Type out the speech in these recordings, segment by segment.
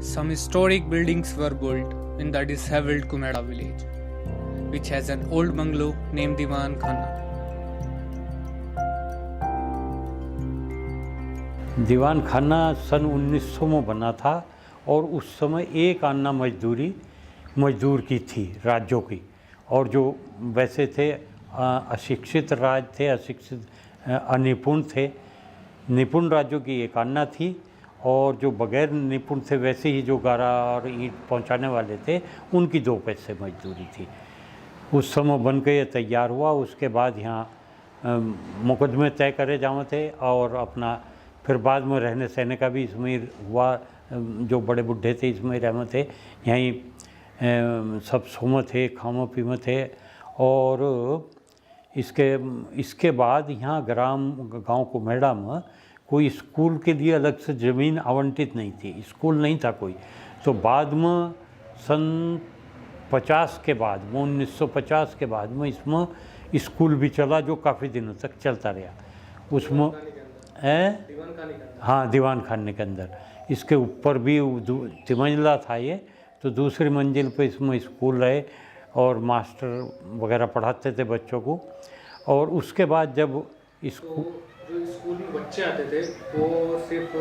Some historic buildings were built in the disheveled Kumeda village, which has an old bungalow named Diwan Khana. दीवान खाना सन 1900 में बना था और उस समय एक आना मजदूर की थी राज्यों की, और जो वैसे थे अशिक्षित राज थे, अनिपुण थे। निपुण राज्यों की एक आना थी और जो बगैर निपुण थे वैसे ही जो गारा और ईंट पहुंचाने वाले थे उनकी 2 पैसे मजदूरी थी। उस समय बन के ये तैयार हुआ। उसके बाद यहाँ मुकदमे तय करे जाते थे और अपना फिर बाद में रहने सहने का भी इसमें हुआ। जो बड़े बुढ़े थे इसमें रहने थे, यहीं सब सोम थे, खाम पीम थे। और इसके बाद यहाँ गांव कुम्हेड़ा में कोई स्कूल के लिए अलग से ज़मीन आवंटित नहीं थी, स्कूल नहीं था कोई। तो बाद में सन 50 के बाद में 1950 के बाद में इसमें स्कूल भी चला, जो काफ़ी दिनों तक चलता रहा। उसमें हाँ, दीवान खाने के अंदर इसके ऊपर भी 3 मंजिला था ये, तो दूसरी मंजिल पे इसमें स्कूल रहे और मास्टर वगैरह पढ़ाते थे बच्चों को। और उसके बाद जब जो स्कूल में बच्चे आते थे वो सिर्फ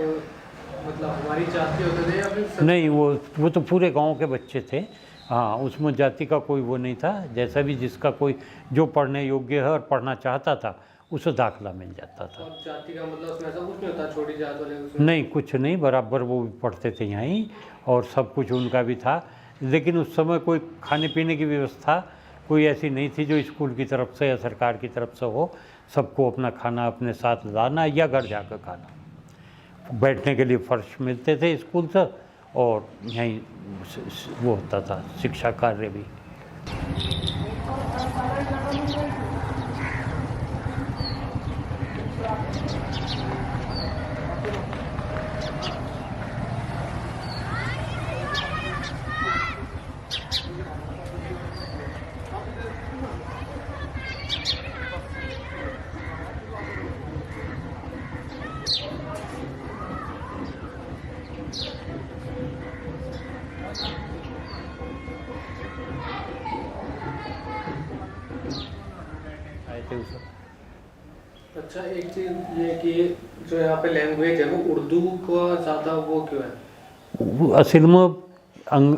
मतलब हमारी जाति होते थे या फिर नहीं, वो तो पूरे गांव के बच्चे थे। हाँ, उसमें जाति का कोई वो नहीं था। जैसा भी जिसका कोई जो पढ़ने योग्य है और पढ़ना चाहता था उसे दाखिला मिल जाता था। और जाति का मतलब उसमें ऐसा कुछ नहीं होता, छोटी जात वाले उसमें? नहीं, कुछ नहीं, बराबर वो भी पढ़ते थे यहीं और सब कुछ उनका भी था। लेकिन उस समय कोई खाने पीने की व्यवस्था कोई ऐसी नहीं थी जो स्कूल की तरफ से या सरकार की तरफ से हो। सबको अपना खाना अपने साथ लाना या घर जाकर खाना। बैठने के लिए फर्श मिलते थे स्कूल से और यहीं वो होता था शिक्षा कार्य भी। अच्छा, एक चीज़ ये कि जो यहाँ पे लैंग्वेज है वो उर्दू का ज़्यादा वो क्यों है? असल में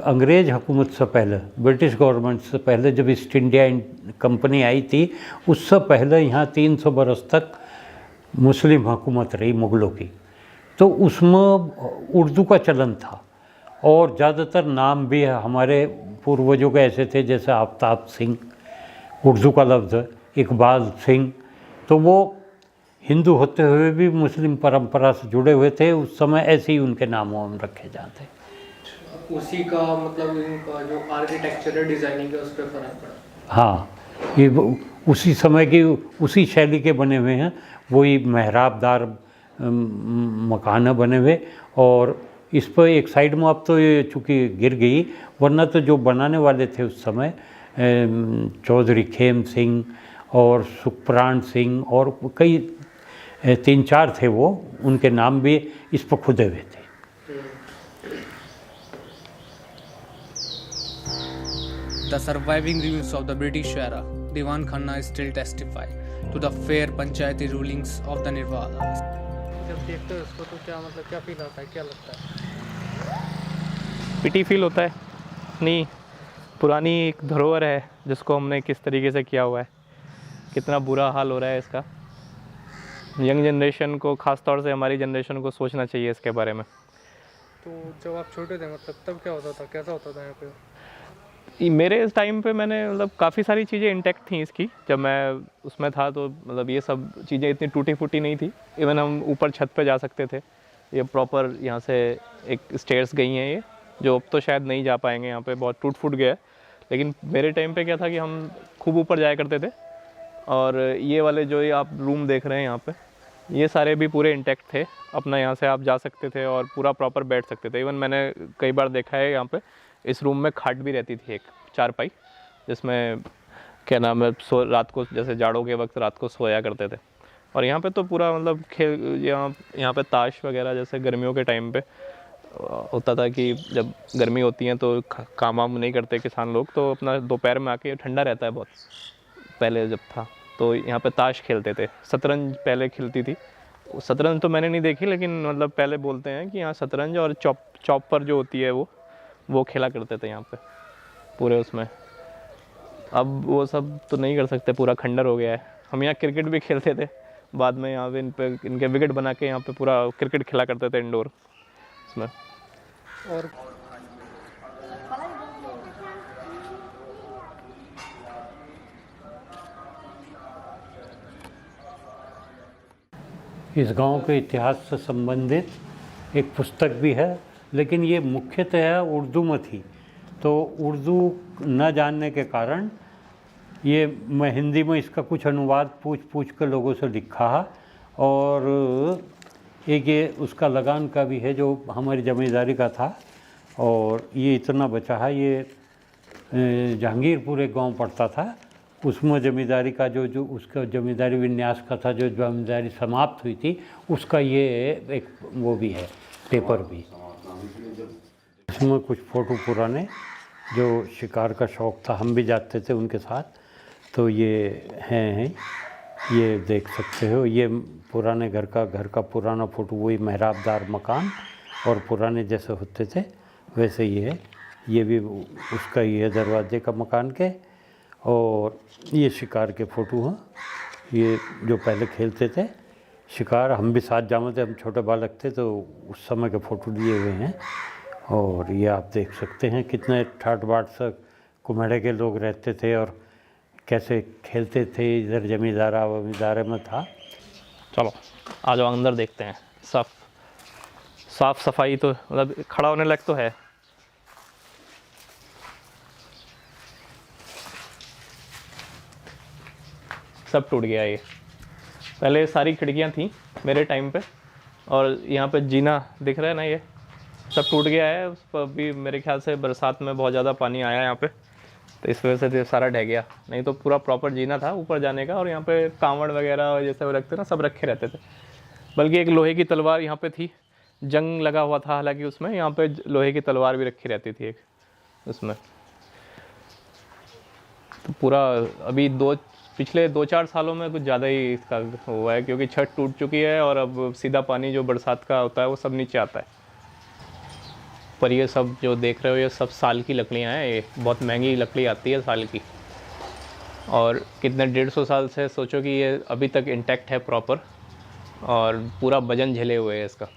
अंग्रेज हुकूमत से पहले, ब्रिटिश गवर्नमेंट से पहले जब ईस्ट इंडिया कंपनी आई थी, उससे पहले यहाँ 300 बरस तक मुस्लिम हुकूमत रही मुग़लों की। तो उसमें उर्दू का चलन था और ज़्यादातर नाम भी हमारे पूर्वजों के ऐसे थे, जैसे आफ्ताब सिंह उर्दू का लफ्ज़ है, इकबाल सिंह। तो वो हिंदू होते हुए भी मुस्लिम परंपरा से जुड़े हुए थे। उस समय ऐसे ही उनके नामों में रखे जाते। उसी का मतलब इनका जो आर्किटेक्चर है, डिज़ाइनिंग है, उस पर फर्क पड़ा। हाँ, ये उसी समय की उसी शैली के बने हुए हैं। वही मेहराबदार मकान बने हुए। और इस पर एक साइड में अब तो ये चूँकि गिर गई, वरना तो जो बनाने वाले थे उस समय चौधरी खेम सिंह और सुखप्राण सिंह और कई 3-4 थे, वो उनके नाम भी इस पर खुदे हुए थे। The surviving ruins of the British era, Diwan Khana still testify to the fair panchayati rulings of the Nirwala. जब देखते हो इसको तो क्या मतलब क्या फील आता है, क्या लगता है? पिटी फील होता है। नहीं, पुरानी एक धरोहर है जिसको हमने किस तरीके से किया हुआ है, कितना बुरा हाल हो रहा है इसका। यंग जनरेशन को, ख़ास तौर से हमारी जनरेशन को सोचना चाहिए इसके बारे में। तो जब आप छोटे थे मतलब तब क्या होता था, कैसा होता था यहाँ पे? मेरे इस टाइम पे मैंने मतलब काफ़ी सारी चीज़ें इंटैक्ट थी इसकी। जब मैं उसमें था तो मतलब ये सब चीज़ें इतनी टूटी फूटी नहीं थी। इवन हम ऊपर छत पे जा सकते थे। ये प्रॉपर यहाँ से एक स्टेयर्स गई हैं, ये जो अब तो शायद नहीं जा पाएंगे, यहाँ पे बहुत टूट फूट गया है। लेकिन मेरे टाइम पे क्या था कि हम खूब ऊपर जाया करते थे। और ये वाले जो ये आप रूम देख रहे हैं यहाँ पे, ये सारे भी पूरे इंटैक्ट थे। अपना यहाँ से आप जा सकते थे और पूरा प्रॉपर बैठ सकते थे। इवन मैंने कई बार देखा है यहाँ पे इस रूम में खाट भी रहती थी, एक चारपाई, जिसमें क्या नाम है रात को जैसे जाड़ों के वक्त रात को सोया करते थे। और यहाँ पे तो पूरा मतलब खेल, यहाँ पे ताश वगैरह जैसे गर्मियों के टाइम पे होता था कि जब गर्मी होती है तो काम वाम नहीं करते किसान लोग, तो अपना दोपहर में आके, ठंडा रहता है बहुत पहले जब था, तो यहाँ पे ताश खेलते थे। शतरंज पहले खिलती थी, शतरंज तो मैंने नहीं देखी, लेकिन मतलब पहले बोलते हैं कि यहाँ शतरंज और चॉपर जो होती है वो खेला करते थे यहाँ पे पूरे उसमें। अब वो सब तो नहीं कर सकते, पूरा खंडर हो गया है। हम यहाँ क्रिकेट भी खेलते थे बाद में, यहाँ पे इनके विकेट बना के यहाँ पे पूरा क्रिकेट खेला करते थे इंडोर इसमें। और इस गांव के इतिहास से संबंधित एक पुस्तक भी है, लेकिन ये मुख्यतः उर्दू में थी, तो उर्दू न जानने के कारण ये मैं हिंदी में इसका कुछ अनुवाद पूछ कर लोगों से लिखा है। और एक ये उसका लगान का भी है जो हमारी जमींदारी का था, और ये इतना बचा है। ये जहांगीरपुर एक गांव पड़ता था, उसमें जमींदारी का जो उसका जमींदारी विन्यास का था, जो जमींदारी समाप्त हुई थी, उसका ये एक वो भी है, पेपर भी। इसमें कुछ फ़ोटो पुराने, जो शिकार का शौक़ था, हम भी जाते थे उनके साथ, तो ये हैं, ये देख सकते हो। ये पुराने घर का पुराना फ़ोटो, वही मेहराबदार मकान और पुराने जैसे होते थे वैसे ही है। ये भी उसका ही है, दरवाजे का मकान के। और ये शिकार के फ़ोटो हैं, ये जो पहले खेलते थे शिकार, हम भी साथ जाते थे, हम छोटे बालक थे तो उस समय के फ़ोटो दिए हुए हैं। और ये आप देख सकते हैं कितने ठाट बाट से कुम्हेड़े के लोग रहते थे और कैसे खेलते थे। इधर जमींदारे में था। चलो आ जाओ अंदर देखते हैं। साफ सफाई तो मतलब खड़ा होने लायक तो है। सब टूट गया ये। पहले सारी खिड़कियां थी मेरे टाइम पे, और यहाँ पे जीना दिख रहा है ना, ये सब टूट गया है। उस पर भी मेरे ख्याल से बरसात में बहुत ज़्यादा पानी आया यहाँ पे, तो इस वजह से सारा ढह गया। नहीं तो पूरा प्रॉपर जीना था ऊपर जाने का, और यहाँ पे कांवड़ वगैरह जैसे वो रखते ना, सब रखे रहते थे। बल्कि एक लोहे की तलवार यहाँ पे थी, जंग लगा हुआ था हालांकि उसमें, यहाँ पे लोहे की तलवार भी रखी रहती थी एक उसमें। तो पूरा अभी पिछले 2-4 सालों में कुछ ज़्यादा ही इसका हुआ है, क्योंकि छत टूट चुकी है और अब सीधा पानी जो बरसात का होता है वो सब नीचे आता है। पर ये सब जो देख रहे हो ये सब साल की लकड़ियाँ हैं, ये बहुत महंगी लकड़ी आती है साल की। और कितने 150 साल से सोचो कि ये अभी तक इंटैक्ट है प्रॉपर, और पूरा वजन झेले हुए है इसका।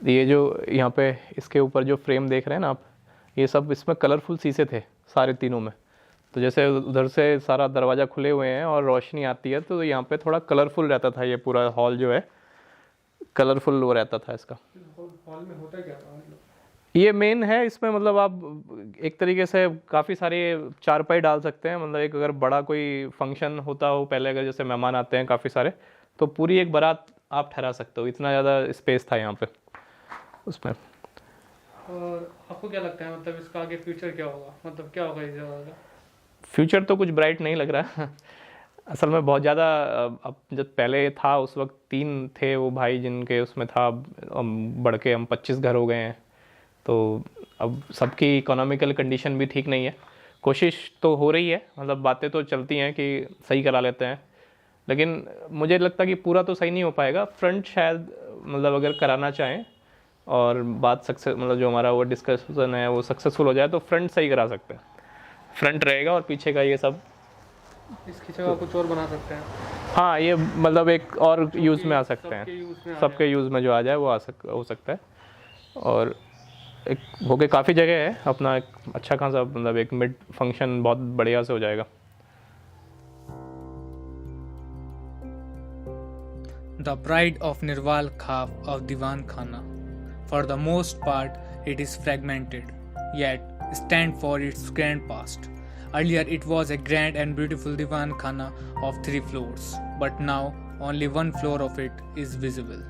ये जो यहाँ पे इसके ऊपर जो फ्रेम देख रहे हैं ना आप, ये सब इसमें कलरफुल शीशे थे सारे तीनों में। तो जैसे उधर से सारा दरवाज़ा खुले हुए हैं और रोशनी आती है, तो यहाँ पे थोड़ा कलरफुल रहता था। ये पूरा हॉल जो है कलरफुल वो रहता था इसका। हॉल में होता क्या था मतलब? ये मेन है इसमें, मतलब आप एक तरीके से काफ़ी सारे चारपाई डाल सकते हैं। मतलब एक अगर बड़ा कोई फंक्शन होता हो पहले, अगर जैसे मेहमान आते हैं काफ़ी सारे, तो पूरी एक बारात आप ठहरा सकते हो, इतना ज़्यादा स्पेस था यहाँ पे उसमें। और आपको क्या लगता है, मतलब इसका आगे फ्यूचर क्या होगा, मतलब क्या होगा इस जगह का? फ्यूचर तो कुछ ब्राइट नहीं लग रहा असल में बहुत ज़्यादा। अब जब पहले था उस वक्त 3 थे वो भाई जिनके उसमें था, अब बढ़ के हम 25 घर हो गए हैं। तो अब सबकी इकोनॉमिकल कंडीशन भी ठीक नहीं है। कोशिश तो हो रही है, मतलब बातें तो चलती हैं कि सही करा लेते हैं, लेकिन मुझे लगता है कि पूरा तो सही नहीं हो पाएगा। फ्रंट शायद मतलब अगर कराना चाहें और बात सक्सेस, मतलब जो हमारा वो डिस्कशन है वो सक्सेसफुल हो जाए, तो फ्रंट सही करा सकते हैं। फ्रंट रहेगा और पीछे का ये सब इसकी जगह कुछ और बना सकते हैं। हाँ, ये मतलब एक और यूज़ में आ सकते हैं, सबके यूज़ में जो आ जाए वो हो सकता है। और एक होके काफ़ी जगह है अपना, एक अच्छा खासा मतलब एक मिड फंक्शन बहुत बढ़िया से हो जाएगा। The pride of Nirwal Khaf of Diwan Khana. For the most part, it is fragmented, yet stand for its grand past. Earlier it was a grand and beautiful Divan Khana of 3 floors, but now only one floor of it is visible.